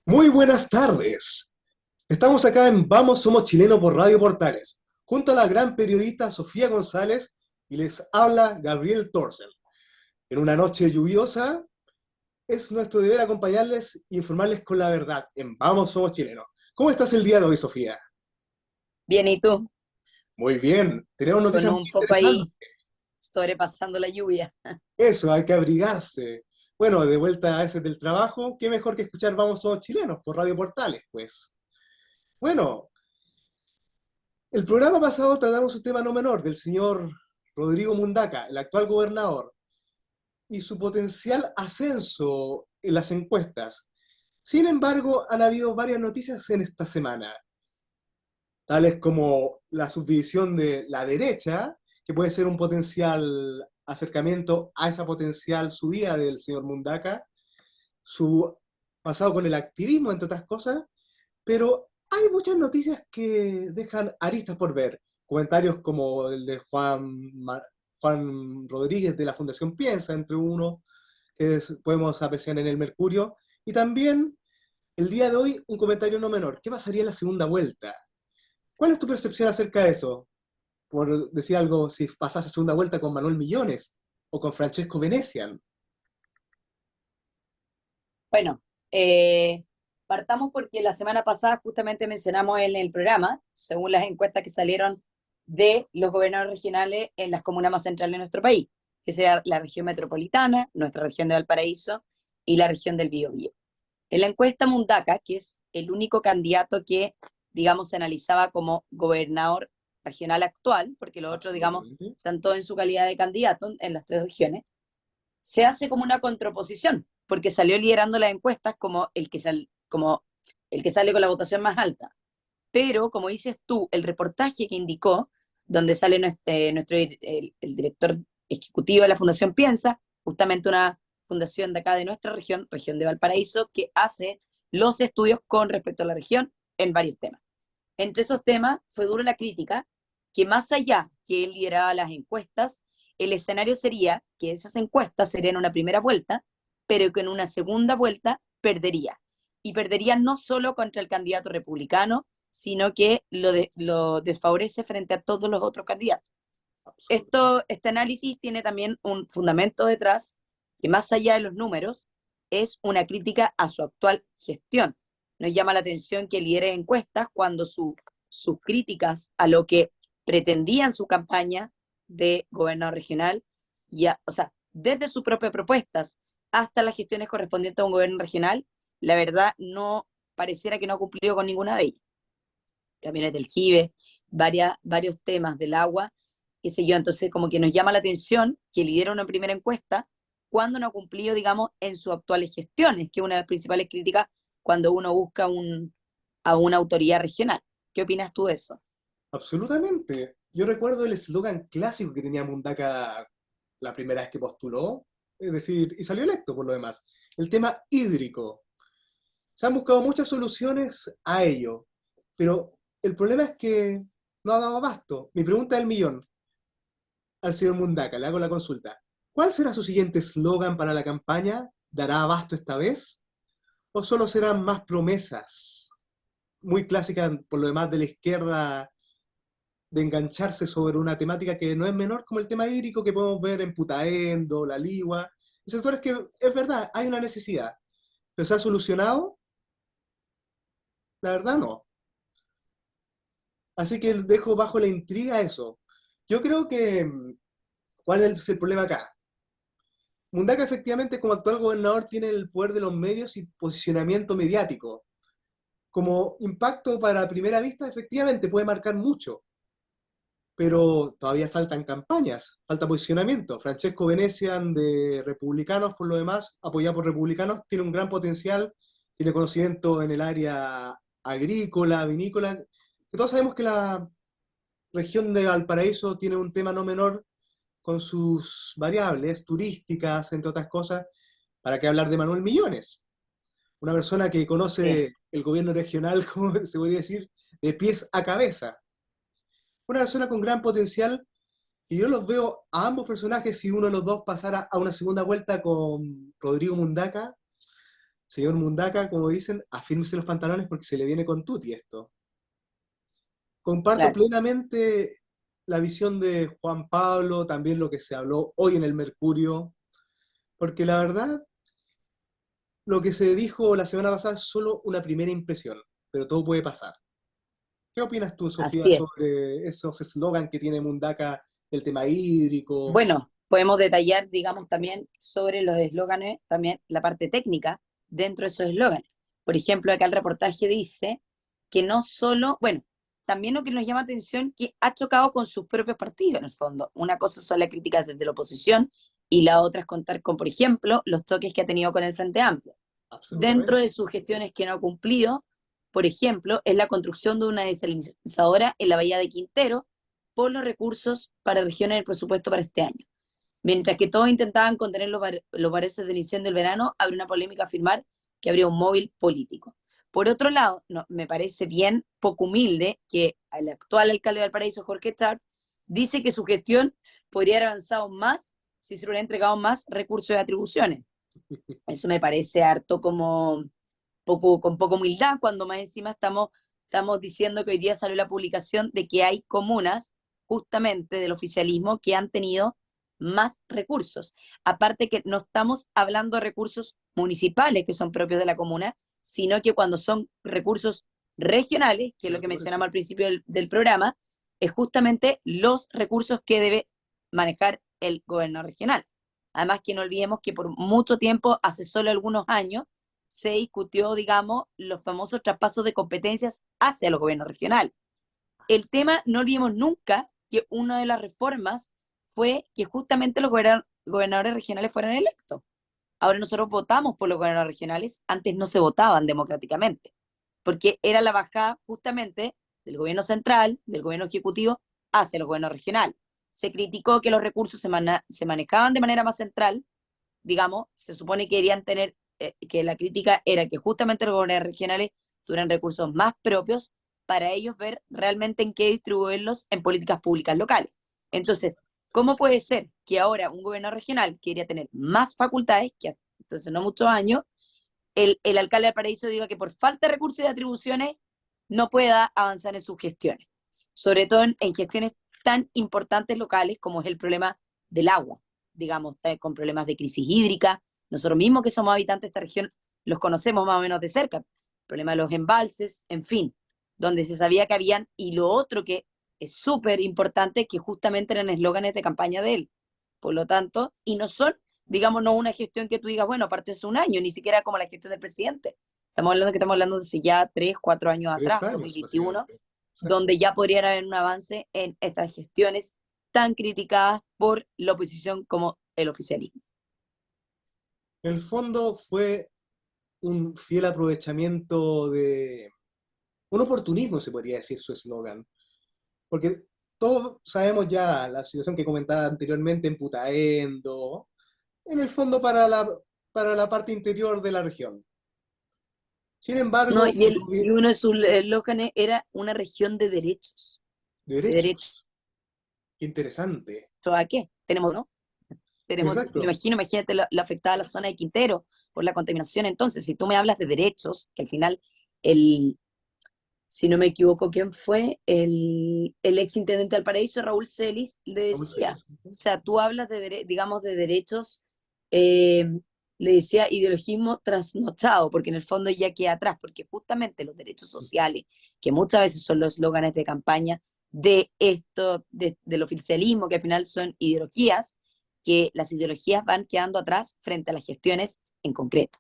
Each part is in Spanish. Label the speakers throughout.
Speaker 1: Muy buenas tardes. Estamos acá en Vamos Somos Chilenos por Radio Portales, junto a la gran periodista Sofía González y les habla Gabriel Torcel. En una noche lluviosa es nuestro deber acompañarles e informarles con la verdad en Vamos Somos Chilenos. ¿Cómo estás el día de hoy, Sofía?
Speaker 2: Bien, ¿y tú?
Speaker 1: Muy bien, tenemos
Speaker 2: Con
Speaker 1: noticias muy
Speaker 2: un poco
Speaker 1: interesantes.
Speaker 2: ahí sobrepasando la lluvia.
Speaker 1: Eso, hay que abrigarse. Bueno, de vuelta a veces del trabajo, qué mejor que escuchar Vamos Somos Chilenos por Radio Portales, pues. Bueno, el programa pasado tratamos un tema no menor del señor Rodrigo Mundaca, el actual gobernador, y su potencial ascenso en las encuestas. Sin embargo, han habido varias noticias en esta semana, tales como la subdivisión de la derecha, que puede ser un potencial acercamiento a esa potencial subida del señor Mundaca, su pasado con el activismo, entre otras cosas, pero hay muchas noticias que dejan aristas por ver. Comentarios como el de Juan Rodríguez de la Fundación Piensa, entre uno que podemos apreciar en el Mercurio. Y también, el día de hoy, un comentario no menor. ¿Qué pasaría en la segunda vuelta? ¿Cuál es tu percepción acerca de eso? Por decir algo, si pasase segunda vuelta con Manuel Millones o con Francesco Venecian.
Speaker 2: Bueno, partamos porque la semana pasada justamente mencionamos en el programa, según las encuestas que salieron de los gobernadores regionales en las comunas más centrales de nuestro país, que sea la región metropolitana, nuestra región de Valparaíso y la región del Biobío. En la encuesta Mundaca, que es el único candidato que, digamos, se analizaba como gobernador regional actual, porque los otros, digamos,
Speaker 1: Absolutamente.
Speaker 2: están todos en su calidad de candidato en las tres regiones, se hace como una contraposición, porque salió liderando las encuestas como el que sale con la votación más alta. Pero, como dices tú, el reportaje que indicó, donde sale el director ejecutivo de la Fundación Piensa, justamente una fundación de acá de nuestra región, región de Valparaíso, que hace los estudios con respecto a la región en varios temas. Entre esos temas fue dura la crítica, que más allá que él lideraba las encuestas, el escenario sería que esas encuestas serían una primera vuelta, pero que en una segunda vuelta perdería. Y perdería no solo contra el candidato republicano, sino que lo desfavorece frente a todos los otros candidatos.
Speaker 1: Absolutamente.
Speaker 2: Este análisis tiene también un fundamento detrás que más allá de los números es una crítica a su actual gestión. Nos llama la atención que lidere encuestas cuando sus críticas a lo que pretendía en su campaña de gobernador regional, ya, o sea, desde sus propias propuestas hasta las gestiones correspondientes a un gobierno regional, la verdad no pareciera que no ha cumplido con ninguna de ellas. Camiones del Jive, varios temas del agua, qué sé yo. Entonces, como que nos llama la atención que lidera una primera encuesta cuando no ha cumplido, digamos, en sus actuales gestiones, que es una de las principales críticas cuando uno busca a una autoridad regional. ¿Qué opinas tú de eso?
Speaker 1: Absolutamente. Yo recuerdo el eslogan clásico que tenía Mundaca la primera vez que postuló, es decir, y salió electo por lo demás. El tema hídrico. Se han buscado muchas soluciones a ello, pero el problema es que no ha dado abasto. Mi pregunta del millón al señor Mundaca, le hago la consulta. ¿Cuál será su siguiente eslogan para la campaña? ¿Dará abasto esta vez? ¿O solo serán más promesas? Muy clásicas, por lo demás, de la izquierda de engancharse sobre una temática que no es menor como el tema hídrico que podemos ver en Putaendo, La Ligua, en sectores que es verdad, hay una necesidad, pero se ha solucionado, la verdad no. Así que dejo bajo la intriga eso. Yo creo que, ¿cuál es el problema acá? Mundaca efectivamente como actual gobernador tiene el poder de los medios y posicionamiento mediático. Como impacto para primera vista, efectivamente puede marcar mucho, pero todavía faltan campañas, falta posicionamiento. Francesco Venecian de Republicanos, por lo demás, apoyado por Republicanos, tiene un gran potencial, tiene conocimiento en el área agrícola, vinícola, que todos sabemos que la región de Valparaíso tiene un tema no menor con sus variables turísticas, entre otras cosas, para qué hablar de Manuel Millones, una persona que
Speaker 2: Sí.
Speaker 1: conoce el gobierno regional, como se podría decir, de pies a cabeza. Una persona con gran potencial. Y yo los veo a ambos personajes, si uno de los dos pasara a una segunda vuelta con Rodrigo Mundaca, Señor Mundaka, como dicen, afírmese los pantalones porque se le viene con tutti esto. Comparto
Speaker 2: Claro,
Speaker 1: plenamente la visión de Juan Pablo, también lo que se habló hoy en el Mercurio, porque la verdad, lo que se dijo la semana pasada es solo una primera impresión, pero todo puede pasar. ¿Qué opinas tú, Sofía,
Speaker 2: así es.
Speaker 1: sobre esos eslogans que tiene Mundaka del tema hídrico?
Speaker 2: Bueno, podemos detallar, digamos, también sobre los eslóganes, también la parte técnica dentro de esos eslóganes. Por ejemplo, acá el reportaje dice que no solo, bueno, también lo que nos llama atención que ha chocado con sus propios partidos en el fondo. Una cosa son las críticas desde la oposición y la otra es contar con, por ejemplo, los choques que ha tenido con el Frente Amplio. Dentro de
Speaker 1: Absolutamente.
Speaker 2: sus gestiones que no ha cumplido, por ejemplo, es la construcción de una desalinizadora en la bahía de Quintero por los recursos para regiones del presupuesto para este año. Mientras que todos intentaban contener los bareces del incendio del verano, habría una polémica afirmar que habría un móvil político. Por otro lado, no, me parece bien poco humilde que el actual alcalde de Valparaíso, Jorge Char, dice que su gestión podría haber avanzado más si se le hubiera entregado más recursos y atribuciones. Eso me parece harto como con poca humildad, cuando más encima estamos diciendo que hoy día salió la publicación de que hay comunas, justamente del oficialismo, que han tenido más recursos. Aparte que no estamos hablando de recursos municipales que son propios de la comuna, sino que cuando son recursos regionales, que es lo que mencionamos al principio del programa, es justamente los recursos que debe manejar el gobierno regional. Además que no olvidemos que por mucho tiempo, hace solo algunos años, se discutió, digamos, los famosos traspasos de competencias hacia los gobiernos regionales. El tema, no olvidemos nunca que una de las reformas fue que justamente los gobernadores regionales fueran electos. Ahora nosotros votamos por los gobernadores regionales, antes no se votaban democráticamente, porque era la bajada justamente del gobierno central, del gobierno ejecutivo, hacia los gobiernos regionales. Se criticó que los recursos se manejaban de manera más central, digamos, se supone que querían tener, que la crítica era que justamente los gobernadores regionales tuvieran recursos más propios para ellos ver realmente en qué distribuirlos en políticas públicas locales. Entonces, ¿cómo puede ser que ahora un gobierno regional quería tener más facultades, que entonces no muchos años, el alcalde de Paraíso diga que por falta de recursos y de atribuciones no pueda avanzar en sus gestiones? Sobre todo en gestiones tan importantes locales como es el problema del agua, digamos, con problemas de crisis hídrica. Nosotros mismos que somos habitantes de esta región los conocemos más o menos de cerca. El problema de los embalses, en fin, donde se sabía que habían, y lo otro que es súper importante, que justamente eran eslóganes de campaña de él. Por lo tanto, y no son, digamos, no una gestión que tú digas, bueno, aparte es un año, ni siquiera como la gestión del presidente. Estamos hablando de hace ya 3, 4 años
Speaker 1: Tres
Speaker 2: atrás,
Speaker 1: años,
Speaker 2: 2021,
Speaker 1: básicamente. Exacto.
Speaker 2: donde ya podría haber un avance en estas gestiones tan criticadas por la oposición como el oficialismo.
Speaker 1: En el fondo fue un fiel aprovechamiento de un oportunismo, se podría decir su eslogan. Porque todos sabemos ya la situación que comentaba anteriormente en Putaendo, en el fondo para la parte interior de la región. Sin
Speaker 2: No,
Speaker 1: embargo,
Speaker 2: y uno de sus eslóganes era una región de derechos.
Speaker 1: derechos, qué interesante.
Speaker 2: ¿A qué? Tenemos, ¿no? Me
Speaker 1: Exacto.
Speaker 2: imagino, imagínate lo afectada la zona de Quintero por la contaminación. Entonces, si tú me hablas de derechos, que al final, el, si no me equivoco, ¿quién fue? El ex intendente del Paraíso, Raúl Celis, le
Speaker 1: Vamos a
Speaker 2: decía,
Speaker 1: eso.
Speaker 2: o sea, tú hablas digamos, de derechos, eh, le decía ideologismo trasnochado, porque en el fondo ya queda atrás, porque justamente los derechos sociales, que muchas veces son los eslóganes de campaña de esto, del oficialismo, que al final son ideologías, que las ideologías van quedando atrás frente a las gestiones en concreto.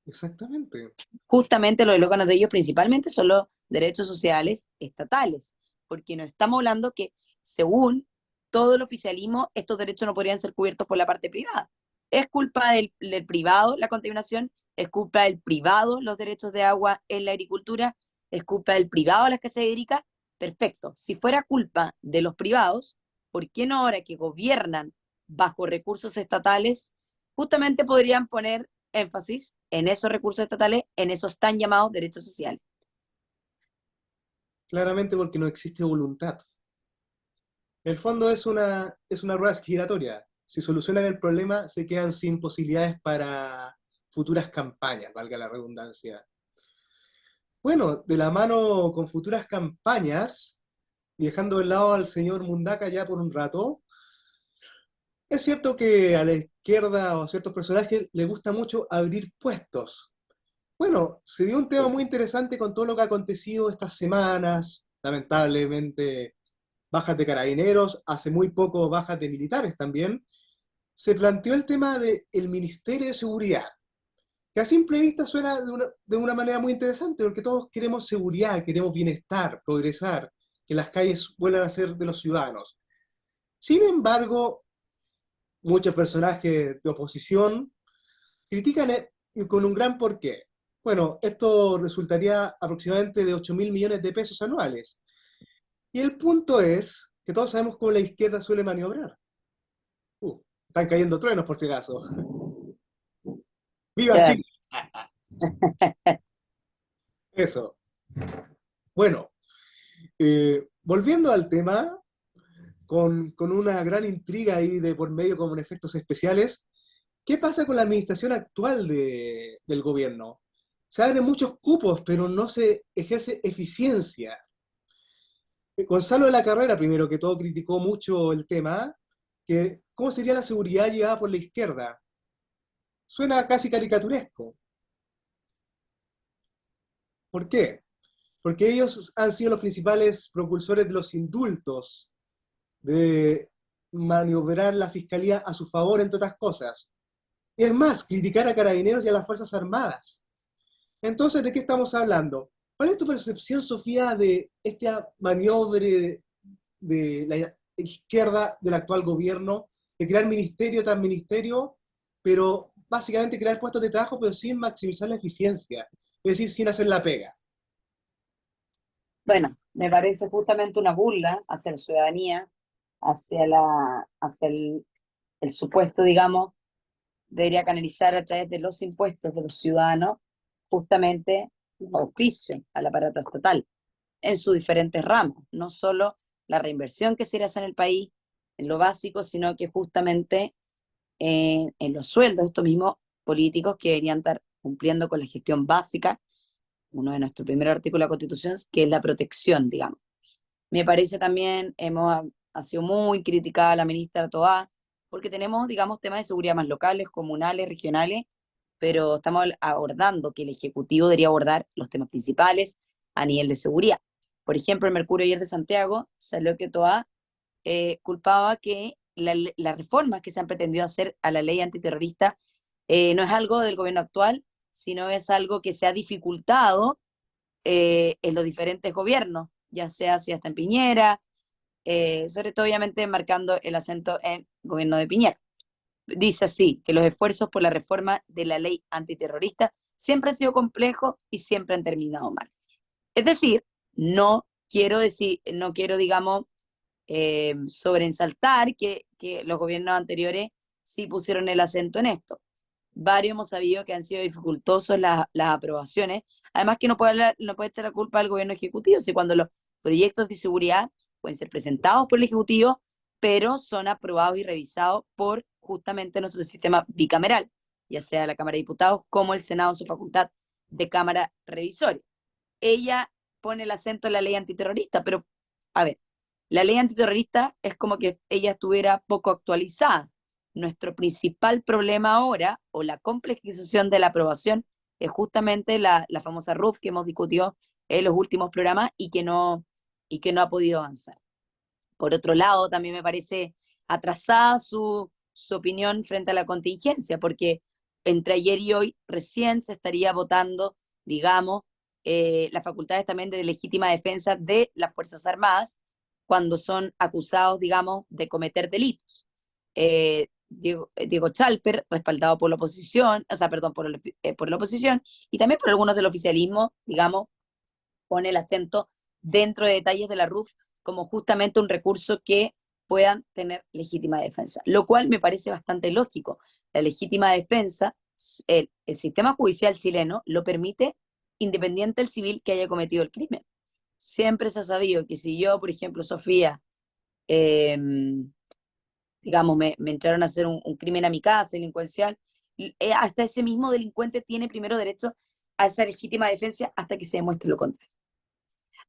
Speaker 1: Exactamente.
Speaker 2: Justamente los eslóganes de ellos principalmente son los derechos sociales estatales, porque nos estamos hablando que según todo el oficialismo, estos derechos no podrían ser cubiertos por la parte privada. Es culpa del privado la contaminación, es culpa del privado los derechos de agua en la agricultura, es culpa del privado la escasez hídrica. Perfecto. Si fuera culpa de los privados, ¿por qué no ahora que gobiernan bajo recursos estatales, justamente podrían poner énfasis en esos recursos estatales, en esos tan llamados derechos sociales?
Speaker 1: Claramente porque no existe voluntad. En el fondo es una rueda giratoria. Si solucionan el problema, se quedan sin posibilidades para futuras campañas, valga la redundancia. Bueno, de la mano con futuras campañas, y dejando de lado al señor Mundaca ya por un rato, es cierto que a la izquierda o a ciertos personajes les gusta mucho abrir puestos. Bueno, se dio un tema muy interesante con todo lo que ha acontecido estas semanas, lamentablemente bajas de carabineros, hace muy poco bajas de militares también. Se planteó el tema del Ministerio de Seguridad, que a simple vista suena de una manera muy interesante, porque todos queremos seguridad, queremos bienestar, progresar, que las calles vuelvan a ser de los ciudadanos. Sin embargo, muchos personajes de oposición critican y con un gran porqué. Bueno, esto resultaría aproximadamente de 8.000 millones de pesos anuales. Y el punto es que todos sabemos cómo la izquierda suele maniobrar. Están cayendo truenos por si acaso. ¡Viva
Speaker 2: Claro.
Speaker 1: Chile! Eso. Bueno, volviendo al tema, con una gran intriga ahí de por medio con efectos especiales, ¿qué pasa con la administración actual del gobierno? Se abren muchos cupos, pero no se ejerce eficiencia. Gonzalo de la Carrera, primero que todo, criticó mucho el tema, que cómo sería la seguridad llevada por la izquierda. Suena casi caricaturesco. ¿Por qué? Porque ellos han sido los principales propulsores de los indultos, de maniobrar la fiscalía a su favor, entre otras cosas. Y es más, criticar a carabineros y a las Fuerzas Armadas. Entonces, ¿de qué estamos hablando? ¿Cuál es tu percepción, Sofía, de esta maniobra de la izquierda del actual gobierno, de crear ministerio tras ministerio, pero básicamente crear puestos de trabajo, pero sin maximizar la eficiencia, es decir, sin hacer la pega?
Speaker 2: Bueno, me parece justamente una burla hacia la ciudadanía, hacia el supuesto, digamos, debería canalizar a través de los impuestos de los ciudadanos justamente un auspicio al aparato estatal en sus diferentes ramas, no solo la reinversión que se hace en el país, en lo básico, sino que justamente en los sueldos de estos mismos políticos que deberían estar cumpliendo con la gestión básica, uno de nuestros primeros artículos de la Constitución, que es la protección, digamos. Me parece también, ha sido muy criticada la ministra Toá, porque tenemos, digamos, temas de seguridad más locales, comunales, regionales, pero estamos abordando que el Ejecutivo debería abordar los temas principales a nivel de seguridad. Por ejemplo, el Mercurio ayer de Santiago salió que Toá culpaba que las reformas que se han pretendido hacer a la ley antiterrorista no es algo del gobierno actual, sino es algo que se ha dificultado en los diferentes gobiernos, ya sea si hasta en Piñera, sobre todo obviamente marcando el acento en gobierno de Piñera. Dice así, que los esfuerzos por la reforma de la ley antiterrorista siempre han sido complejos y siempre han terminado mal. Es decir, no quiero, digamos, sobresaltar que los gobiernos anteriores sí pusieron el acento en esto. Varios hemos sabido que han sido dificultosos las aprobaciones, además que no puede echar la culpa al gobierno ejecutivo, si cuando los proyectos de seguridad pueden ser presentados por el ejecutivo, pero son aprobados y revisados por justamente nuestro sistema bicameral, ya sea la Cámara de Diputados como el Senado en su facultad de Cámara Revisoria. Ella pone el acento en la ley antiterrorista, pero a ver, la ley antiterrorista es como que ella estuviera poco actualizada. Nuestro principal problema ahora, o la complejización de la aprobación, es justamente la famosa RUF que hemos discutido en los últimos programas y que no ha podido avanzar. Por otro lado, también me parece atrasada su opinión frente a la contingencia, porque entre ayer y hoy recién se estaría votando, digamos, las facultades también de legítima defensa de las Fuerzas Armadas cuando son acusados, digamos, de cometer delitos. Diego Chalper, respaldado por la oposición, o sea, perdón, por la oposición, y también por algunos del oficialismo, digamos, pone el acento dentro de detalles de la RUF como justamente un recurso que puedan tener legítima defensa, lo cual me parece bastante lógico. La legítima defensa, el sistema judicial chileno lo permite independiente del civil que haya cometido el crimen. Siempre se ha sabido que si yo, por ejemplo, Sofía, eh, digamos, me entraron a hacer un crimen a mi casa, delincuencial, hasta ese mismo delincuente tiene primero derecho a esa legítima defensa hasta que se demuestre lo contrario.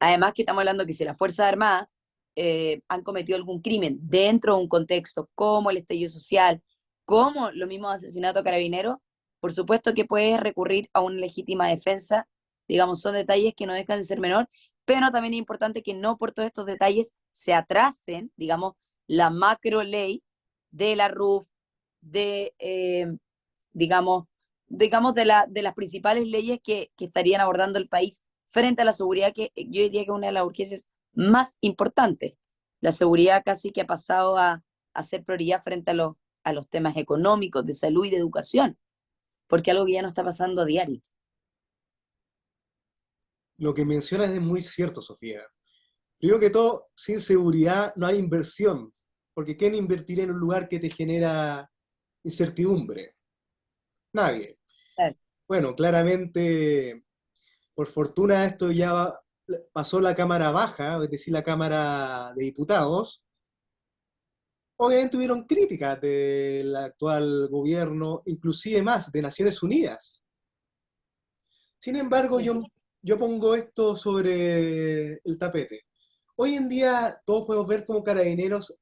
Speaker 2: Además que estamos hablando que si las Fuerzas Armadas han cometido algún crimen dentro de un contexto como el estallido social, como los mismos asesinatos a carabineros, por supuesto que puedes recurrir a una legítima defensa. Digamos, son detalles que no dejan de ser menor, pero también es importante que no por todos estos detalles se atrasen, digamos, la macro ley de la RUF, de, digamos, de las principales leyes que estarían abordando el país frente a la seguridad, que yo diría que es una de las urgencias más importantes. La seguridad casi que ha pasado a ser prioridad frente a los temas económicos, de salud y de educación, porque algo que ya no está pasando a diario.
Speaker 1: Lo que mencionas es muy cierto, Sofía. Primero que todo, sin seguridad no hay inversión, porque ¿quién invertirá en un lugar que te genera incertidumbre? Nadie.
Speaker 2: Claro.
Speaker 1: Bueno, claramente, por fortuna esto pasó la Cámara Baja, es decir, la Cámara de Diputados. Obviamente tuvieron críticas del actual gobierno, inclusive más, de Naciones Unidas. Sin embargo,
Speaker 2: Sí,
Speaker 1: yo pongo esto sobre el tapete. Hoy en día todos podemos ver cómo Carabineros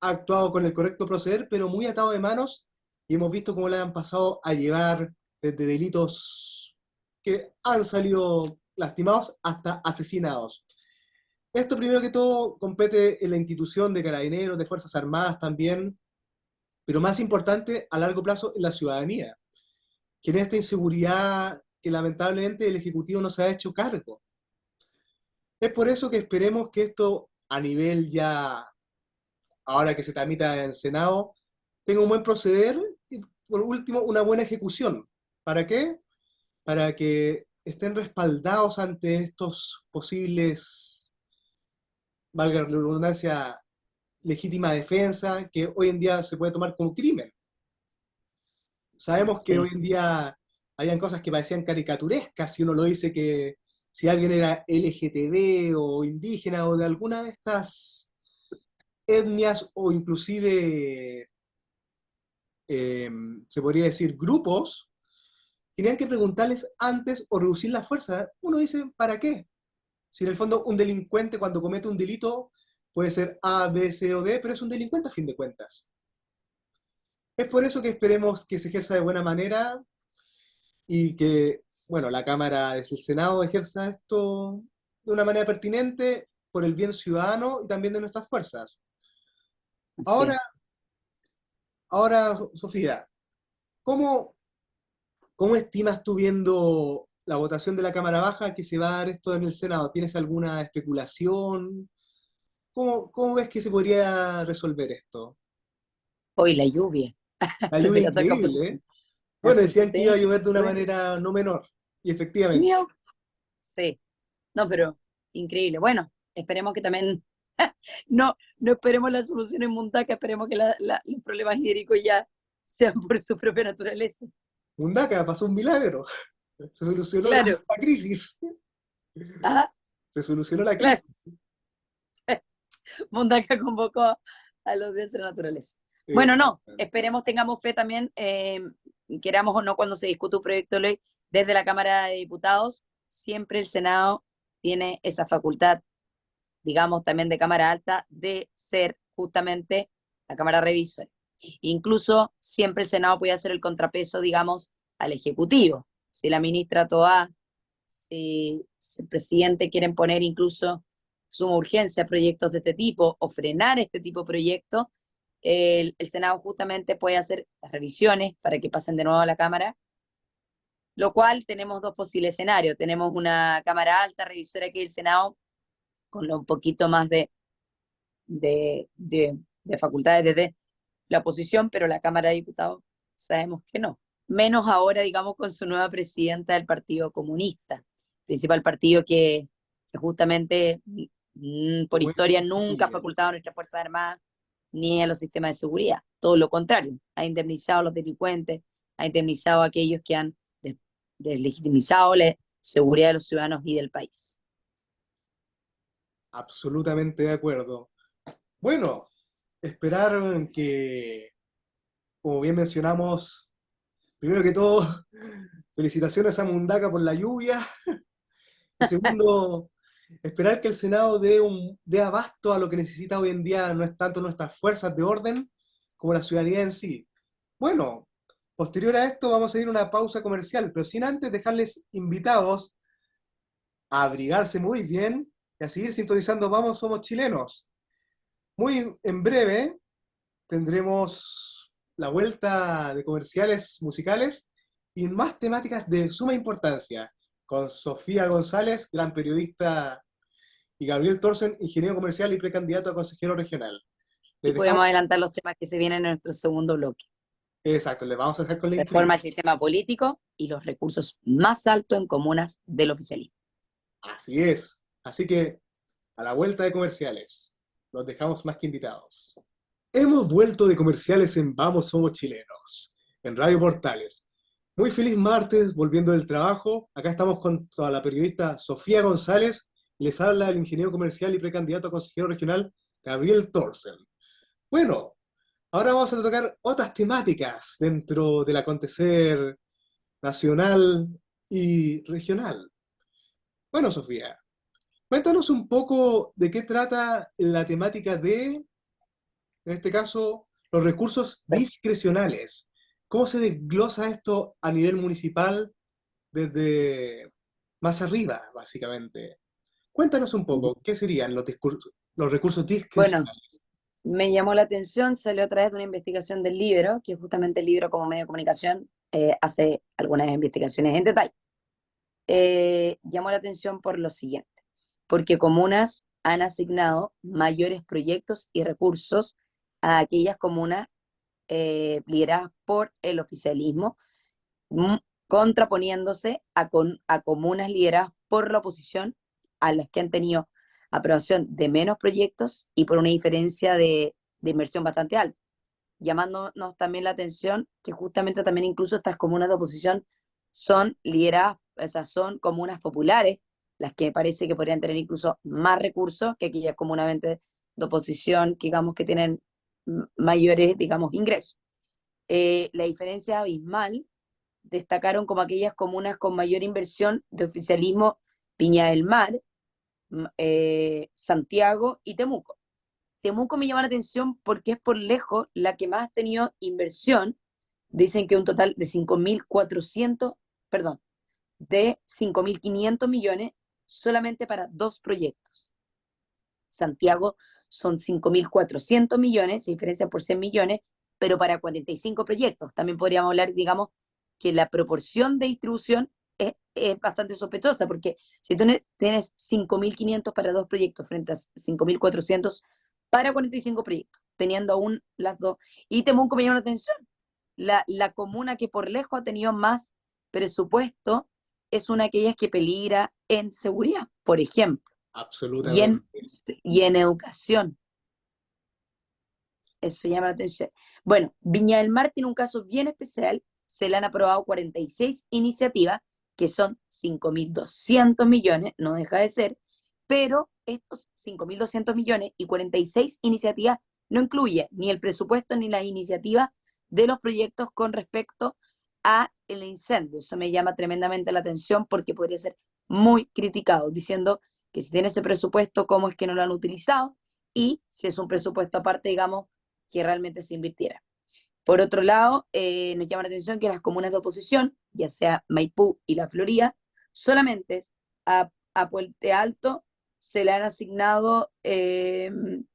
Speaker 1: ha actuado con el correcto proceder, pero muy atado de manos, y hemos visto cómo le han pasado a llevar desde delitos que han salido lastimados hasta asesinados. Esto primero que todo compete en la institución de Carabineros, de Fuerzas Armadas también, pero más importante a largo plazo en la ciudadanía, que en esta inseguridad que lamentablemente el Ejecutivo no se ha hecho cargo. Es por eso que esperemos que esto a nivel ya, ahora que se tramita en el Senado, tenga un buen proceder y por último una buena ejecución. ¿Para qué? Para que estén respaldados ante estos posibles, valga la redundancia, legítima defensa que hoy en día se puede tomar como crimen. Sabemos que hoy
Speaker 2: sí,
Speaker 1: en día habían cosas que parecían caricaturescas si uno lo dice que si alguien era LGTB o indígena o de alguna de estas etnias o inclusive eh, se podría decir grupos, tenían que preguntarles antes o reducir la fuerza. Uno dice, ¿para qué? Si en el fondo un delincuente cuando comete un delito puede ser A, B, C o D, pero es un delincuente a fin de cuentas. Es por eso que esperemos que se ejerza de buena manera y que, bueno, la Cámara del Senado ejerza esto de una manera pertinente por el bien ciudadano y también de nuestras fuerzas.
Speaker 2: sí.
Speaker 1: Ahora, ahora, Sofía, ¿cómo, cómo estimas tú viendo la votación de la Cámara Baja que se va a dar esto en el Senado? ¿Tienes alguna especulación? ¿Cómo ves que se podría resolver esto?
Speaker 2: Hoy la lluvia,
Speaker 1: La
Speaker 2: se
Speaker 1: lluvia
Speaker 2: me la toca por
Speaker 1: increíble, ¿eh? Bueno, decían que iba a
Speaker 2: sí,
Speaker 1: llover de una manera no menor, y efectivamente.
Speaker 2: miau. Sí, no, pero increíble. Bueno, esperemos que también, no esperemos la solución en Muntaca, esperemos que los problemas hídricos ya sean por su propia naturaleza.
Speaker 1: Mundaka, pasó un milagro. Se solucionó
Speaker 2: Claro,
Speaker 1: la crisis.
Speaker 2: ah,
Speaker 1: Se solucionó la
Speaker 2: claro,
Speaker 1: crisis.
Speaker 2: Muntaca convocó a los dioses de la naturaleza. Bueno, no, esperemos, tengamos fe también, queramos o no, cuando se discute un proyecto de ley desde la Cámara de Diputados, siempre el Senado tiene esa facultad, digamos, también de Cámara Alta, de ser justamente la Cámara Revisora. Incluso siempre el Senado puede hacer el contrapeso, digamos, al Ejecutivo. Si la ministra Toá, si el presidente quieren poner incluso suma urgencia a proyectos de este tipo o frenar este tipo de proyectos, el Senado justamente puede hacer las revisiones para que pasen de nuevo a la Cámara, lo cual tenemos dos posibles escenarios. Tenemos una Cámara Alta revisora que es el Senado, con un poquito más de facultades desde la oposición, pero la Cámara de Diputados sabemos que no. Menos ahora, digamos, con su nueva presidenta del Partido Comunista, principal partido que justamente por
Speaker 1: Como dice
Speaker 2: historia nunca ha
Speaker 1: Sofía,
Speaker 2: facultado a nuestras Fuerzas Armadas ni a los sistemas de seguridad. Todo lo contrario, ha indemnizado a los delincuentes, ha indemnizado a aquellos que han deslegitimizado la seguridad de los ciudadanos y del país.
Speaker 1: absolutamente de acuerdo. Bueno, esperar que, como bien mencionamos, Primero que todo, felicitaciones a Mundaca por la lluvia. Y segundo, esperar que el Senado dé abasto a lo que necesita hoy en día no es tanto nuestras fuerzas de orden como la ciudadanía en sí. Bueno, posterior a esto vamos a ir a una pausa comercial, pero sin antes dejarles invitados a abrigarse muy bien y a seguir sintonizando Vamos, Somos Chilenos. Muy en breve tendremos la vuelta de comerciales musicales y más temáticas de suma importancia con Sofía González, gran periodista, y Gabriel Torsen, ingeniero comercial y precandidato a consejero regional.
Speaker 2: Y
Speaker 1: Les
Speaker 2: podemos
Speaker 1: dejamos,
Speaker 2: adelantar los temas que se vienen en nuestro segundo bloque.
Speaker 1: exacto, les vamos a dejar con la
Speaker 2: Reforma
Speaker 1: intriga.
Speaker 2: al sistema político y los recursos más altos en comunas del oficialismo.
Speaker 1: Así es. Así que a la vuelta de comerciales, los dejamos más que invitados. Hemos vuelto de comerciales en Vamos Somos Chilenos, en Radio Portales. Muy feliz martes, volviendo del trabajo. Acá estamos con toda la periodista Sofía González. Les habla el ingeniero comercial y precandidato a consejero regional Gabriel Torsen. Bueno, ahora vamos a tocar otras temáticas dentro del acontecer nacional y regional. Bueno, Sofía, cuéntanos un poco de qué trata la temática de, en este caso, los recursos discrecionales. ¿Cómo se desglosa esto a nivel municipal desde más arriba, básicamente? Cuéntanos un poco, ¿qué serían los recursos
Speaker 2: Bueno,
Speaker 1: discrecionales?
Speaker 2: me llamó la atención, salió a través de una investigación del Libro, que justamente el Libro como medio de comunicación hace algunas investigaciones en detalle. Llamó la atención por lo siguiente, porque comunas han asignado mayores proyectos y recursos a aquellas comunas lideradas por el oficialismo, mm, contraponiéndose a comunas lideradas por la oposición, a las que han tenido aprobación de menos proyectos y por una diferencia de inversión bastante alta, llamándonos también la atención que justamente también incluso estas comunas de oposición son lideradas, o sea, son comunas populares, las que parece que podrían tener incluso más recursos que aquellas comunamente de oposición, que digamos que tienen mayores, digamos, ingresos. La diferencia es abismal, destacaron como aquellas comunas con mayor inversión de oficialismo: Viña del Mar, Santiago y Temuco. Temuco me llama la atención porque es por lejos la que más ha tenido inversión. Dicen que un total de 5.400, perdón, de 5.500 millones solamente para dos proyectos. Santiago son 5.400 millones, se diferencia por 100 millones, pero para 45 proyectos. También podríamos hablar, digamos, que la proporción de distribución es bastante sospechosa, porque si tú tienes 5.500 para dos proyectos frente a 5.400 para 45 proyectos, teniendo aún las dos. Y Temuco me llama la atención. La comuna que por lejos ha tenido más presupuesto es una de aquellas que peligra en seguridad, por ejemplo, y en,
Speaker 1: Absolutamente.
Speaker 2: y en educación. Eso llama la atención. Bueno, Viña del Mar tiene un caso bien especial. Se le han aprobado 46 iniciativas, que son 5.200 millones, no deja de ser, pero estos 5.200 millones y 46 iniciativas no incluye ni el presupuesto ni las iniciativas de los proyectos con respecto a el incendio. Eso me llama tremendamente la atención porque podría ser muy criticado, diciendo que si tiene ese presupuesto, ¿cómo es que no lo han utilizado? Y si es un presupuesto aparte, digamos, que realmente se invirtiera. Por otro lado, nos llama la atención que las comunas de oposición, ya sea Maipú y La Florida, solamente a Puente Alto se le han asignado, déjame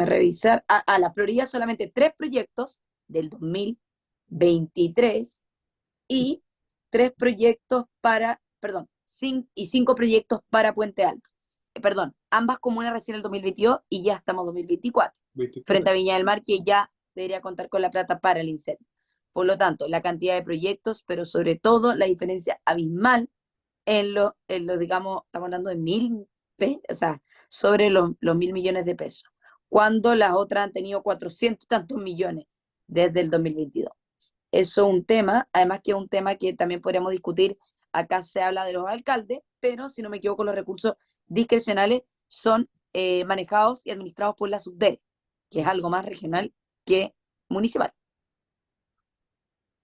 Speaker 2: revisar, a La Florida solamente 3 proyectos del 2023 y 3 proyectos para, perdón, 5 proyectos para Puente Alto. Perdón, ambas comunas recién el 2022 y ya estamos en 2024,
Speaker 1: 24.
Speaker 2: frente a Viña del Mar, que ya debería contar con la plata para el incendio. Por lo tanto, la cantidad de proyectos, pero sobre todo la diferencia abismal en lo digamos, estamos hablando de o sea, sobre los 1.000 millones de pesos, cuando las otras han tenido 400 tantos millones desde el 2022. Eso es un tema, además que es un tema que también podríamos discutir. Acá se habla de los alcaldes, pero si no me equivoco, los recursos discrecionales son manejados y administrados por la SUDERE, que es algo más regional que municipal.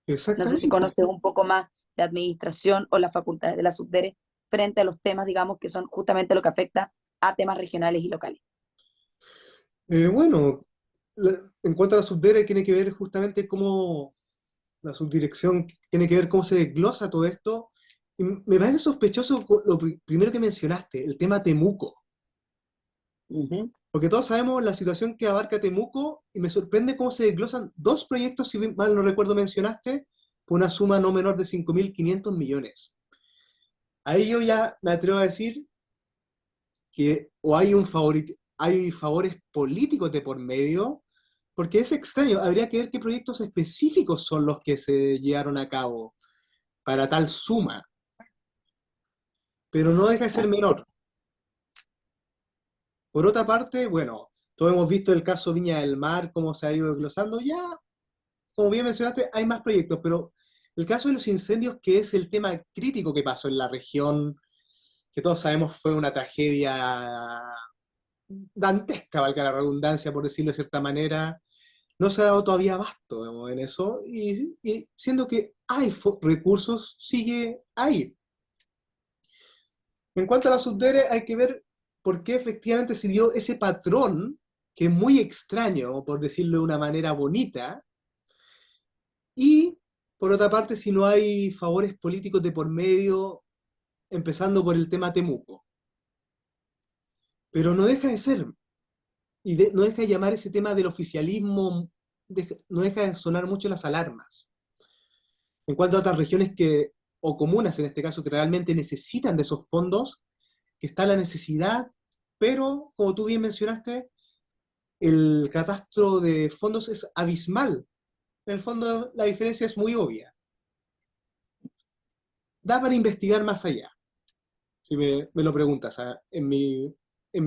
Speaker 2: No sé si
Speaker 1: Exactamente.
Speaker 2: conoces un poco más la administración o las facultades de la Subdere frente a los temas, digamos, que son justamente lo que afecta a temas regionales y locales.
Speaker 1: Bueno, en cuanto a la subdere, tiene que ver justamente cómo la subdirección tiene que ver cómo se desglosa todo esto. Y me parece sospechoso lo primero que mencionaste, el tema Temuco.
Speaker 2: Ujú.
Speaker 1: Porque todos sabemos la situación que abarca Temuco y me sorprende cómo se desglosan dos proyectos, si mal no recuerdo mencionaste, por una suma no menor de 5.500 millones. Ahí yo ya me atrevo a decir que o hay hay favores políticos de por medio, porque es extraño, habría que ver qué proyectos específicos son los que se llevaron a cabo para tal suma, pero no deja de ser menor. Por otra parte, bueno, todos hemos visto el caso Viña del Mar, cómo se ha ido desglosando, ya, como bien mencionaste, hay más proyectos, pero el caso de los incendios, que es el tema crítico que pasó en la región, que todos sabemos fue una tragedia dantesca, valga la redundancia, por decirlo de cierta manera, no se ha dado todavía abasto, digamos, en eso, y siendo que hay recursos, sigue ahí. En cuanto a la subdere, hay que ver por qué efectivamente se dio ese patrón, que es muy extraño, por decirlo de una manera bonita, y por otra parte, si no hay favores políticos de por medio, empezando por el tema Temuco. Pero no deja de ser, no deja de llamar ese tema del oficialismo, no deja de sonar mucho las alarmas. En cuanto a otras regiones que, o comunas en este caso, que realmente necesitan de esos fondos, que está la necesidad, pero como tú bien mencionaste, el catastro de fondos es abismal. En el fondo la diferencia es muy obvia. Da para investigar más allá, si me lo preguntas, en mi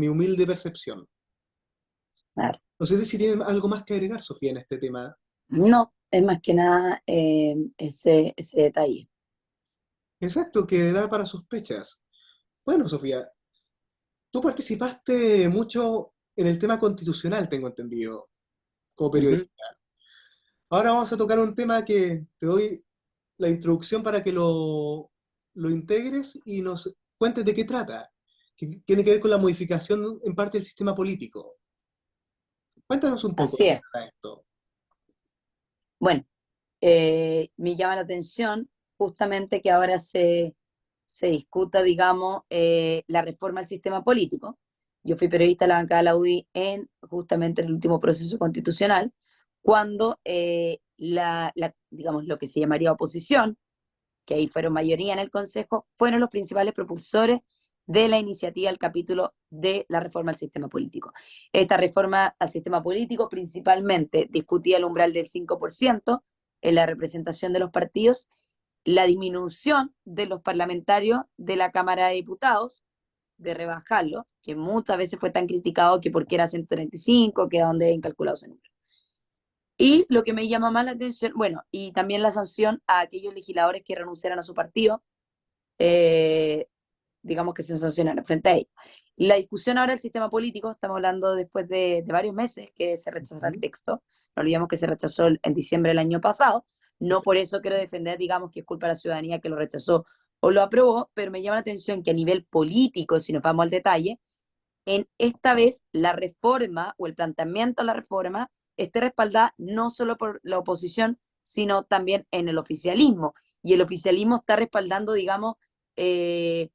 Speaker 1: humilde percepción.
Speaker 2: Claro.
Speaker 1: No sé si tienes algo más que agregar, Sofía, en este tema.
Speaker 2: No, es más que nada ese detalle.
Speaker 1: Exacto, que da para sospechas. Bueno, Sofía, tú participaste mucho en el tema constitucional, tengo entendido, como
Speaker 2: Ujú.
Speaker 1: periodista. Ahora vamos a tocar un tema que te doy la introducción para que lo integres y nos cuentes de qué trata, que tiene que ver con la modificación en parte del sistema político. Cuéntanos un poco
Speaker 2: Así
Speaker 1: de qué
Speaker 2: es.
Speaker 1: trata esto.
Speaker 2: Bueno, me llama la atención justamente que ahora se discuta, digamos, la reforma al sistema político. Yo fui periodista de la bancada de la UDI en justamente el último proceso constitucional, cuando digamos, lo que se llamaría oposición, que ahí fueron mayoría en el Consejo, fueron los principales propulsores de la iniciativa del capítulo de la reforma al sistema político. Esta reforma al sistema político principalmente discutía el umbral del 5% en la representación de los partidos, la disminución de los parlamentarios de la Cámara de Diputados, de rebajarlo, que muchas veces fue tan criticado que porque era 135, que donde habían calculado ese número. Y lo que me llama más la atención, bueno, y también la sanción a aquellos legisladores que renunciaran a su partido, eh, digamos que se sancionaran frente a ellos. La discusión ahora del sistema político, estamos hablando después de varios meses que se rechazará el
Speaker 1: Ujú.
Speaker 2: texto, no olvidemos que se rechazó en diciembre del año pasado, no por eso quiero defender, digamos, que es culpa de la ciudadanía que lo rechazó o lo aprobó, pero me llama la atención que a nivel político, si nos vamos al detalle, en esta vez la reforma o el planteamiento de la reforma esté respaldada no solo por la oposición, sino también en el oficialismo. Y el oficialismo está respaldando, digamos, eh,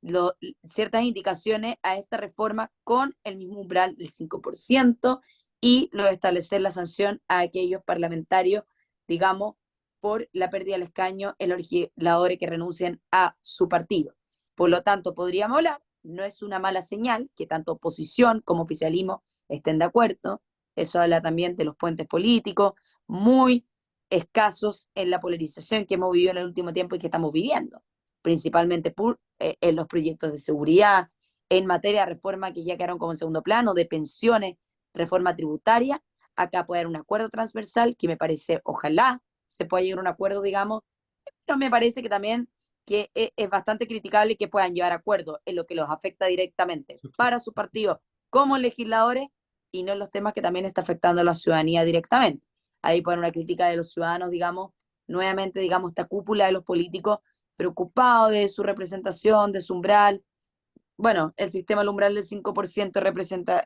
Speaker 2: lo, ciertas indicaciones a esta reforma con el mismo umbral del 5% y lo de establecer la sanción a aquellos parlamentarios, digamos, por la pérdida del escaño en los legisladores que renuncien a su partido. Por lo tanto, podríamos hablar, no es una mala señal que tanto oposición como oficialismo estén de acuerdo. Eso habla también de los puentes políticos muy escasos en la polarización que hemos vivido en el último tiempo y que estamos viviendo, principalmente en los proyectos de seguridad, en materia de reforma que ya quedaron como en segundo plano, de pensiones, reforma tributaria. Acá puede haber un acuerdo transversal que me parece, ojalá se pueda llegar a un acuerdo, digamos, pero me parece que también que es bastante criticable que puedan llevar acuerdos en lo que los afecta directamente para sus partidos como legisladores y no en los temas que también está afectando a la ciudadanía directamente. Ahí ponen una crítica de los ciudadanos, digamos, nuevamente, digamos, esta cúpula de los políticos preocupados de su representación, de su umbral. Bueno, el sistema del umbral del 5%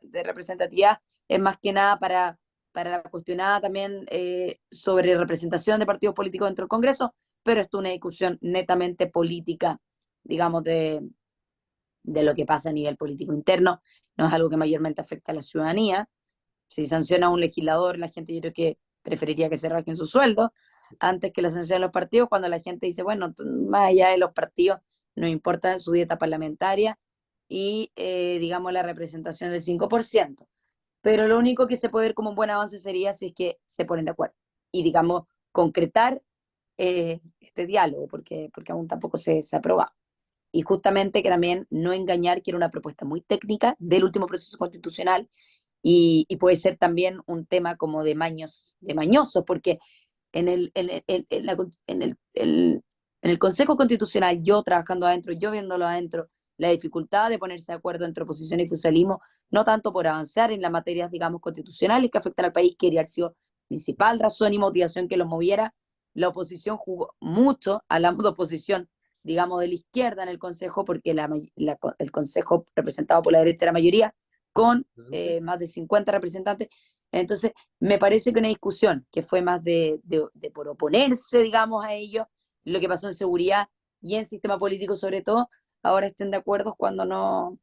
Speaker 2: de representatividad es más que nada para la cuestionada también sobre representación de partidos políticos dentro del Congreso, pero esto es una discusión netamente política, digamos, de lo que pasa a nivel político interno, no es algo que mayormente afecta a la ciudadanía. Si sanciona a un legislador, la gente yo creo que preferiría que se rajen su sueldo antes que la sanción de los partidos, cuando la gente dice, bueno, más allá de los partidos, no importa su dieta parlamentaria y, digamos, la representación del 5%. Pero lo único que se puede ver como un buen avance sería si es que se ponen de acuerdo y, digamos, concretar este diálogo, porque aún tampoco se ha aprobado. Y justamente que también no engañar que era una propuesta muy técnica del último proceso constitucional y puede ser también un tema como de maños, de mañosos, porque en el Consejo Constitucional, yo trabajando adentro, yo viéndolo adentro, la dificultad de ponerse de acuerdo entre oposición y oficialismo, no tanto por avanzar en las materias, digamos, constitucionales que afectan al país, que debería haber sido principal razón y motivación que los moviera. La oposición jugó mucho, hablamos de oposición, digamos, de la izquierda en el Consejo, porque el Consejo representado por la derecha era mayoría, con más de 50 representantes. Entonces, me parece que una discusión que fue más de por oponerse, digamos, a ello, lo que pasó en seguridad y en sistema político sobre todo, ahora estén de acuerdo cuando no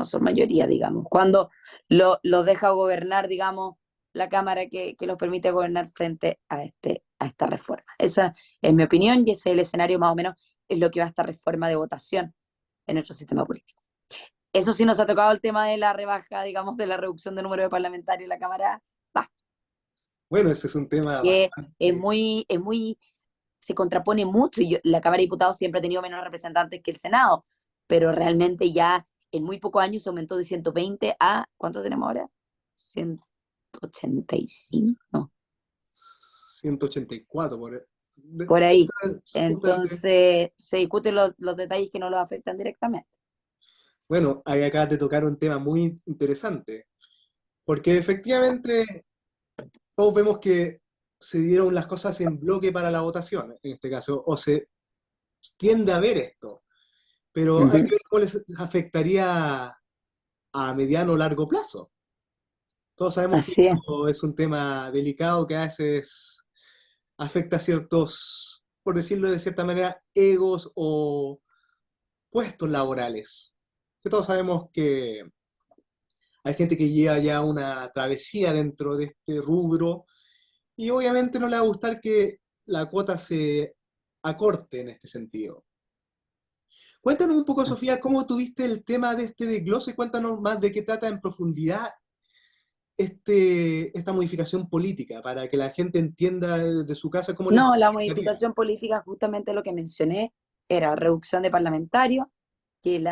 Speaker 2: son mayoría, digamos, cuando los deja gobernar, digamos, la Cámara que los permite gobernar frente a esta reforma. Esa es mi opinión y ese es el escenario más o menos, es lo que va a esta reforma de votación en nuestro sistema político. Eso sí nos ha tocado el tema de la rebaja, digamos, de la reducción de número de parlamentarios en la Cámara Baja,
Speaker 1: Bueno, ese es un tema
Speaker 2: que
Speaker 1: bastante.
Speaker 2: se contrapone mucho, y la Cámara de Diputados siempre ha tenido menos representantes que el Senado, pero realmente ya en muy pocos años se aumentó de 120 a, ¿cuánto tenemos ahora? 185, no,
Speaker 1: 184
Speaker 2: por ahí.
Speaker 1: justamente.
Speaker 2: Entonces se discuten los detalles que no los afectan directamente.
Speaker 1: Bueno, ahí acabas de tocar un tema muy interesante, porque efectivamente todos vemos que se dieron las cosas en bloque para la votación, en este caso, o se tiende a ver esto, pero hay que
Speaker 2: Ujú.
Speaker 1: ver cómo les afectaría a mediano o largo plazo. Todos sabemos que
Speaker 2: Así es.
Speaker 1: esto es un tema delicado que a veces afecta a ciertos, por decirlo de cierta manera, egos o puestos laborales. Que todos sabemos que hay gente que lleva ya una travesía dentro de este rubro y obviamente no le va a gustar que la cuota se acorte en este sentido. Cuéntanos un poco, Sofía, cómo tuviste el tema de este desglose, cuéntanos más de qué trata en profundidad esta modificación política, para que la gente entienda de su casa cómo les
Speaker 2: No, la
Speaker 1: afectaría.
Speaker 2: modificación política, justamente lo que mencioné, era reducción de parlamentarios, que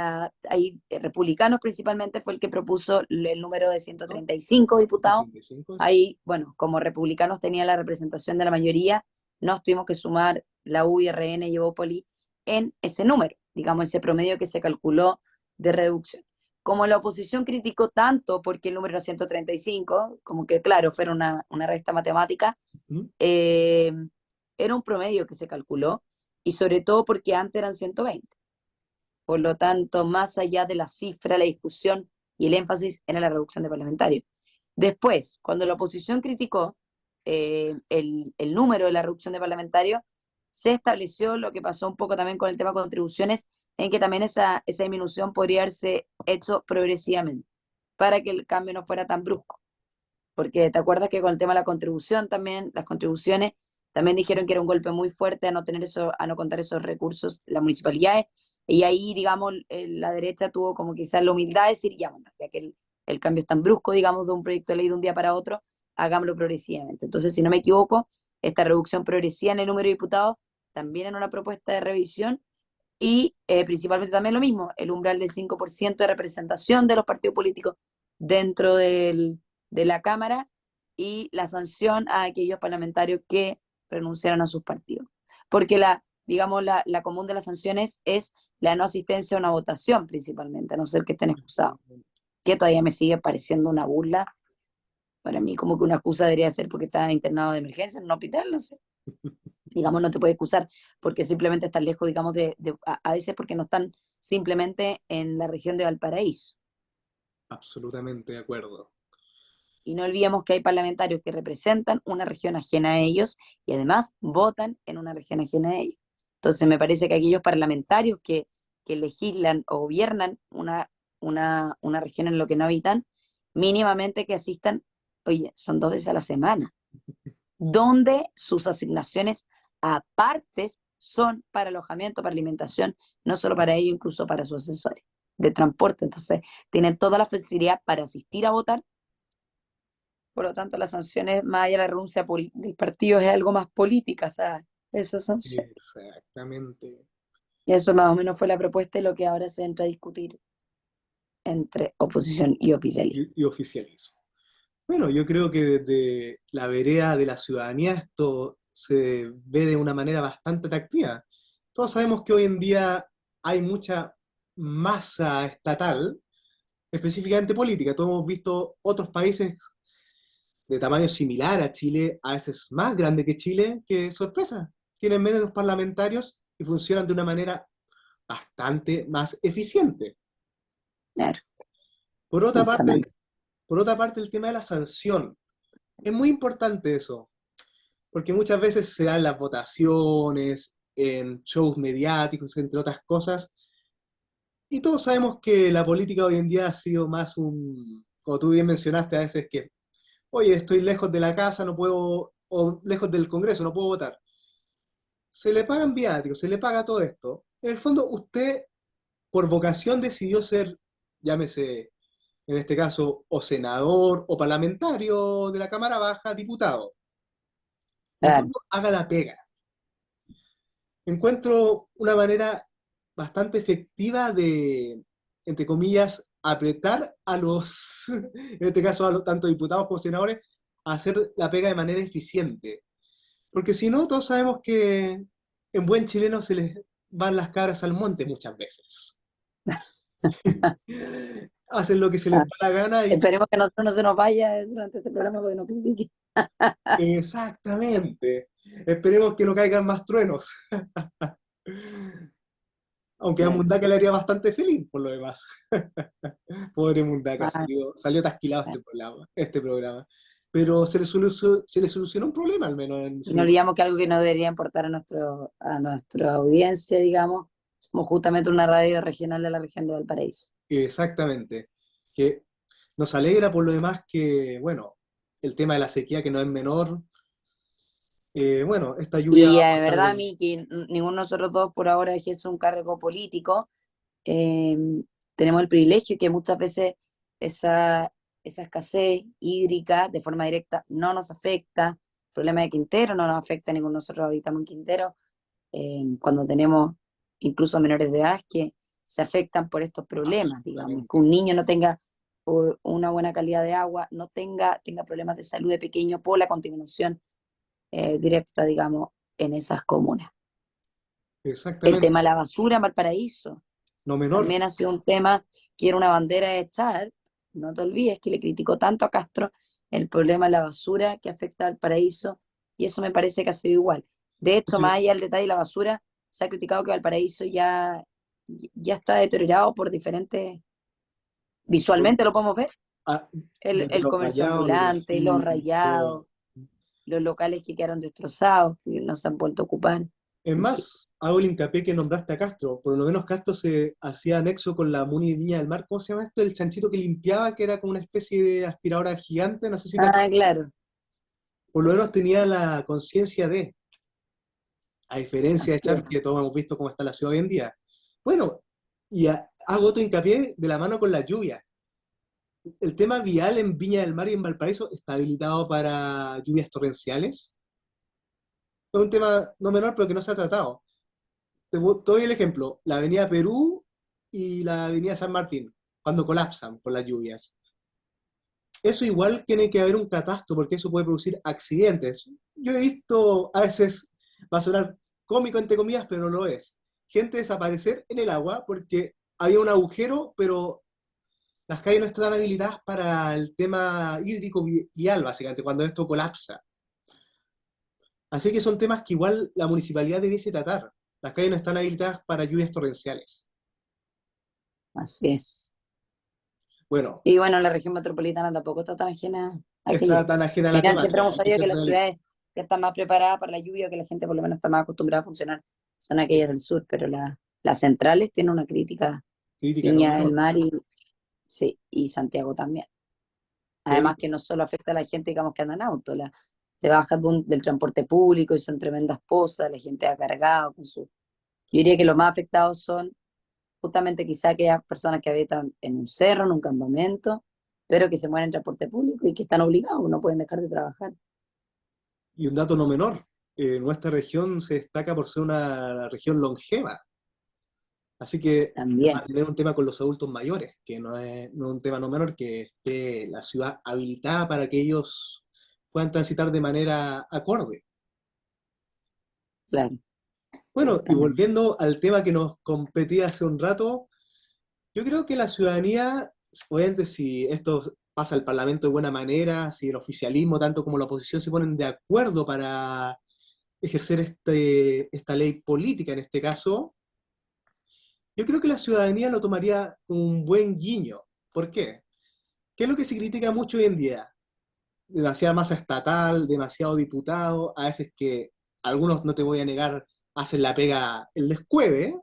Speaker 2: hay republicanos principalmente fue el que propuso el número de
Speaker 1: ¿No?
Speaker 2: 135 diputados.
Speaker 1: 135 es.
Speaker 2: Ahí, bueno, como republicanos tenían la representación de la mayoría, nos tuvimos que sumar la U, RN y Evópoli en ese número, digamos, ese promedio que se calculó de reducción. Como la oposición criticó tanto porque el número era 135, como que claro, fuera una resta matemática,
Speaker 1: ¿Mm?
Speaker 2: eh, era un promedio que se calculó y sobre todo porque antes eran 120. Por lo tanto, más allá de la cifra, la discusión y el énfasis era la reducción de parlamentarios. Después, cuando la oposición criticó el número de la reducción de parlamentarios, se estableció lo que pasó un poco también con el tema de contribuciones, en que también esa disminución podría haberse hecho progresivamente para que el cambio no fuera tan brusco. Porque te acuerdas que con el tema de la contribución también, las contribuciones, también dijeron que era un golpe muy fuerte a no tener eso, a no contar esos recursos las municipalidades, y ahí, digamos, la derecha tuvo como quizás la humildad de decir, ya, bueno, ya que el cambio es tan brusco, digamos, de un proyecto de ley de un día para otro, hagámoslo progresivamente. Entonces, si no me equivoco, esta reducción progresiva en el número de diputados también en una propuesta de revisión, y principalmente también lo mismo, el umbral del 5% de representación de los partidos políticos dentro de la Cámara y la sanción a aquellos parlamentarios que renunciaron a sus partidos. Porque digamos, la común de las sanciones es la no asistencia a una votación principalmente, a no ser que estén excusados, que todavía me sigue pareciendo una burla. Para mí como que una excusa debería ser porque estaba internado de emergencia en un hospital, no sé. digamos, no te puede excusar porque simplemente están lejos, digamos, a veces porque no están simplemente en la región de Valparaíso.
Speaker 1: Absolutamente de acuerdo.
Speaker 2: Y no olvidemos que hay parlamentarios que representan una región ajena a ellos y además votan en una región ajena a ellos. Entonces me parece que aquellos parlamentarios que legislan o gobiernan una región en la que no habitan, mínimamente que asistan, oye, son 2 veces a la semana, donde sus asignaciones apartes son para alojamiento, para alimentación, no solo para ellos, incluso para sus asesores de transporte. Entonces, tienen toda la facilidad para asistir a votar. Por lo tanto, las sanciones, más allá de la renuncia del partido, es algo más política, o sea, esa sanción.
Speaker 1: Exactamente.
Speaker 2: Y eso más o menos fue la propuesta y lo que ahora se entra a discutir entre oposición y oficialismo.
Speaker 1: Y oficialismo. Bueno, yo creo que desde la vereda de la ciudadanía esto se ve de una manera bastante atractiva. Todos sabemos que hoy en día hay mucha masa estatal, específicamente política. Todos hemos visto otros países de tamaño similar a Chile, a veces más grande que Chile, que sorpresa, tienen menos parlamentarios y funcionan de una manera bastante más eficiente.
Speaker 2: Claro,
Speaker 1: Por otra parte,
Speaker 2: justamente.
Speaker 1: por otra parte, el tema de la sanción. Es muy importante eso, porque muchas veces se dan las votaciones en shows mediáticos, entre otras cosas, y todos sabemos que la política hoy en día ha sido más como tú bien mencionaste a veces, que, oye, estoy lejos de la casa, no puedo, o lejos del Congreso, no puedo votar. Se le pagan viáticos, se le paga todo esto. En el fondo, usted, por vocación, decidió ser, llámese, en este caso, o senador o parlamentario de la Cámara Baja, diputado. En el
Speaker 2: Claro.
Speaker 1: fondo, haga la pega. Encuentro una manera bastante efectiva de, entre comillas, apretar a los, en este caso, a los, tanto diputados como senadores, a hacer la pega de manera eficiente. Porque si no, todos sabemos que en buen chileno se les van las cabras al monte muchas veces. Hacen lo que se les
Speaker 2: Ah,
Speaker 1: da la gana y
Speaker 2: esperemos que nosotros no se nos vaya durante este programa porque no critique.
Speaker 1: exactamente. Esperemos que no caigan más truenos. Aunque a
Speaker 2: Claro.
Speaker 1: Mundaka le haría bastante feliz por lo demás. Pobre Mundaka,
Speaker 2: Ah,
Speaker 1: salió tasquilado
Speaker 2: claro.
Speaker 1: este programa. Pero se le solucionó un problema al menos en
Speaker 2: Y no
Speaker 1: su...
Speaker 2: olvidamos que algo que no debería importar a nuestra audiencia, digamos, somos justamente una radio regional de la región de Valparaíso.
Speaker 1: Exactamente. Que nos alegra por lo demás que, bueno, el tema de la sequía que no es menor, bueno, esta lluvia va
Speaker 2: Y
Speaker 1: a
Speaker 2: de
Speaker 1: aportar
Speaker 2: verdad, a
Speaker 1: de...
Speaker 2: mí, que ninguno de nosotros dos por ahora ejerce un cargo político, eh, tenemos el privilegio que muchas veces esa escasez hídrica de forma directa no nos afecta. El problema de Quintero no nos afecta, ninguno de nosotros habitamos en Quintero, cuando tenemos incluso menores de edad que se afectan por estos problemas, digamos, que
Speaker 1: Absolutamente.
Speaker 2: un niño no tenga una buena calidad de agua, no tenga problemas de salud de pequeño por la contaminación directa, digamos, en esas comunas. El tema
Speaker 1: Exactamente.
Speaker 2: de la basura en Valparaíso
Speaker 1: No menor.
Speaker 2: también ha sido un tema que era una bandera de echar. No te olvides que le criticó tanto a Castro el problema de la basura que afecta al paraíso, y eso me parece que ha sido igual. De hecho, más allá del detalle de la basura, se ha criticado que Valparaíso ya está deteriorado por diferentes, visualmente lo podemos ver,
Speaker 1: Ah, desde
Speaker 2: el
Speaker 1: los
Speaker 2: comercio
Speaker 1: rayados, de
Speaker 2: ambulante, los
Speaker 1: graffiti, todo.
Speaker 2: rayados, los locales que quedaron destrozados, que no se han vuelto a ocupar,
Speaker 1: Es
Speaker 2: en fin.
Speaker 1: más, hago el hincapié que nombraste a Castro. Por lo menos Castro se hacía anexo con la Muni de Viña del Mar. ¿Cómo se llama esto? El chanchito que limpiaba, que era como una especie de aspiradora gigante. No sé si te
Speaker 2: Ah,
Speaker 1: acuerdas.
Speaker 2: claro,
Speaker 1: Por lo menos tenía la conciencia de, a diferencia de
Speaker 2: así
Speaker 1: Char,
Speaker 2: es.
Speaker 1: que todos hemos visto cómo está la ciudad hoy en día. Bueno, y hago otro hincapié de la mano con la lluvia. El tema vial en Viña del Mar y en Valparaíso está habilitado para lluvias torrenciales. Es un tema no menor, pero que no se ha tratado. Te doy el ejemplo, la avenida Perú y la avenida San Martín, cuando colapsan por las lluvias. Eso igual tiene que haber un catastro, porque eso puede producir accidentes. Yo he visto, a veces, va a sonar cómico entre comillas, pero no lo es. Gente desaparecer en el agua porque había un agujero, pero las calles no están habilitadas para el tema hídrico vial, básicamente, cuando esto colapsa. Así que son temas que igual la municipalidad debiese tratar. Las calles no están habilitadas para lluvias torrenciales.
Speaker 2: Así es.
Speaker 1: Bueno,
Speaker 2: Y bueno, la región metropolitana tampoco está tan ajena a aquello.
Speaker 1: está tan ajena a
Speaker 2: Al
Speaker 1: la
Speaker 2: final siempre
Speaker 1: temática,
Speaker 2: hemos
Speaker 1: hay que
Speaker 2: sabido
Speaker 1: ser
Speaker 2: que las
Speaker 1: realista.
Speaker 2: ciudades que están más preparadas para la lluvia, que la gente por lo menos está más acostumbrada a funcionar, son aquellas del sur, pero las centrales tienen una crítica.
Speaker 1: Crítica no
Speaker 2: Viña del
Speaker 1: menor.
Speaker 2: Mar y, sí, y Santiago también.
Speaker 1: Y ahí,
Speaker 2: Además que no solo afecta a la gente, digamos, que anda en auto, te bajas del transporte público y son tremendas pozas, la gente ha cargado con su... Yo diría que los más afectados son justamente quizá aquellas personas que habitan en un cerro, en un campamento, pero que se mueven en transporte público y que están obligados, no pueden dejar de trabajar.
Speaker 1: y un dato no menor, nuestra región se destaca por ser una región longeva. Así que va
Speaker 2: También,
Speaker 1: a tener un tema con los adultos mayores, que no es un tema no menor, que esté la ciudad habilitada para que ellos puedan transitar de manera acorde.
Speaker 2: claro,
Speaker 1: Bueno, y
Speaker 2: exactamente.
Speaker 1: volviendo al tema que nos competía hace un rato, yo creo que la ciudadanía, obviamente si esto pasa al Parlamento de buena manera, si el oficialismo tanto como la oposición se ponen de acuerdo para ejercer esta ley política en este caso, yo creo que la ciudadanía lo tomaría un buen guiño. ¿Por qué? ¿Qué es lo que se critica mucho hoy en día? Demasiada masa estatal, demasiado diputado, a veces que algunos, no te voy a negar, hacen la pega el descueve,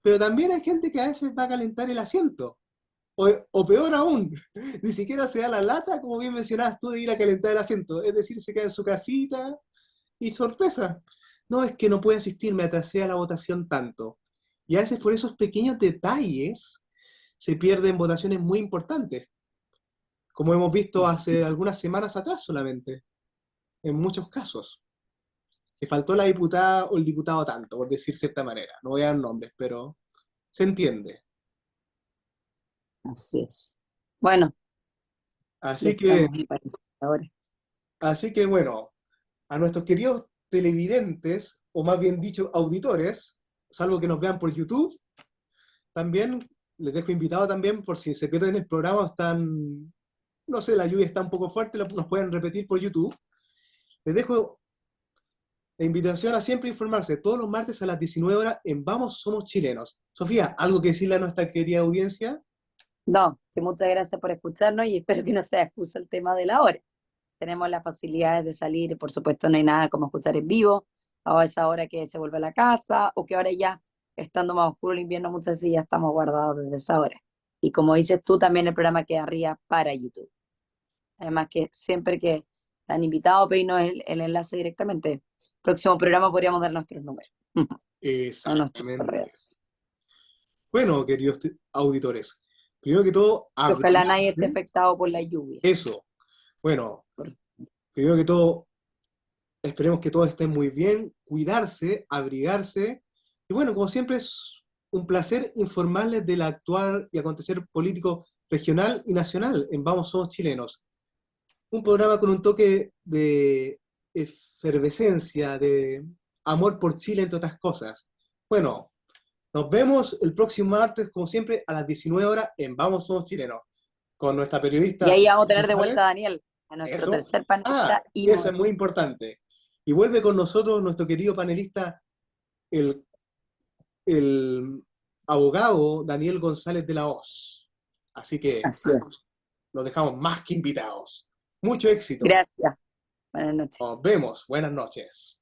Speaker 1: pero también hay gente que a veces va a calentar el asiento. O peor aún, ni siquiera se da la lata, como bien mencionabas tú, de ir a calentar el asiento. Es decir, se queda en su casita y sorpresa. No, es que no puede asistir, me atrasé a la votación tanto. Y a veces por esos pequeños detalles se pierden votaciones muy importantes, como hemos visto hace algunas semanas atrás solamente, en muchos casos. Que faltó la diputada o el diputado tanto, por decir cierta manera. No voy a dar nombres, pero se entiende.
Speaker 2: Así es. Bueno, ya
Speaker 1: Así que,
Speaker 2: estamos en París ahora.
Speaker 1: así que bueno, a nuestros queridos televidentes, o más bien dicho, auditores, salvo que nos vean por YouTube, también les dejo invitado también por si se pierden el programa o están, no sé, la lluvia está un poco fuerte, nos pueden repetir por YouTube. Les dejo la invitación a siempre informarse todos los martes a las 19 horas en Vamos Somos Chilenos. Sofía, ¿algo que decirle a nuestra querida audiencia?
Speaker 2: No, que muchas gracias por escucharnos y espero que no sea excusa el tema de la hora. Tenemos las facilidades de salir y por supuesto no hay nada como escuchar en vivo o a esa hora que se vuelve a la casa o que ahora ya estando más oscuro el invierno muchas veces ya estamos guardados desde esa hora. Y como dices tú, también el programa quedaría para YouTube. Además que siempre que están invitados, pedirnos el enlace directamente. Próximo programa podríamos dar nuestros números o nuestros
Speaker 1: Exactamente.
Speaker 2: correos.
Speaker 1: Bueno, queridos auditores, primero que todo,
Speaker 2: Que ojalá nadie esté
Speaker 1: abrigarse.
Speaker 2: afectado por la lluvia.
Speaker 1: Eso. Bueno,
Speaker 2: Por-
Speaker 1: primero que todo, esperemos que todos estén muy bien, cuidarse, abrigarse. Y bueno, como siempre, es un placer informarles del actual y acontecer político regional y nacional en Vamos Somos Chilenos. Un programa con un toque de efervescencia, de amor por Chile, entre otras cosas. Bueno, nos vemos el próximo martes, como siempre, a las 19 horas en Vamos Somos Chilenos, con nuestra
Speaker 2: Y
Speaker 1: periodista
Speaker 2: ahí vamos a
Speaker 1: Sofía
Speaker 2: tener de vuelta a
Speaker 1: González.
Speaker 2: Daniel, a nuestro
Speaker 1: Eso.
Speaker 2: tercer
Speaker 1: Ah,
Speaker 2: panelista y
Speaker 1: eso es muy
Speaker 2: moderador.
Speaker 1: importante. Y vuelve con nosotros nuestro querido panelista, el, el abogado Daniel González de la Hoz. Así que
Speaker 2: Así es.
Speaker 1: los dejamos más que invitados. Mucho éxito.
Speaker 2: Gracias. Buenas noches.
Speaker 1: Nos vemos. Buenas noches.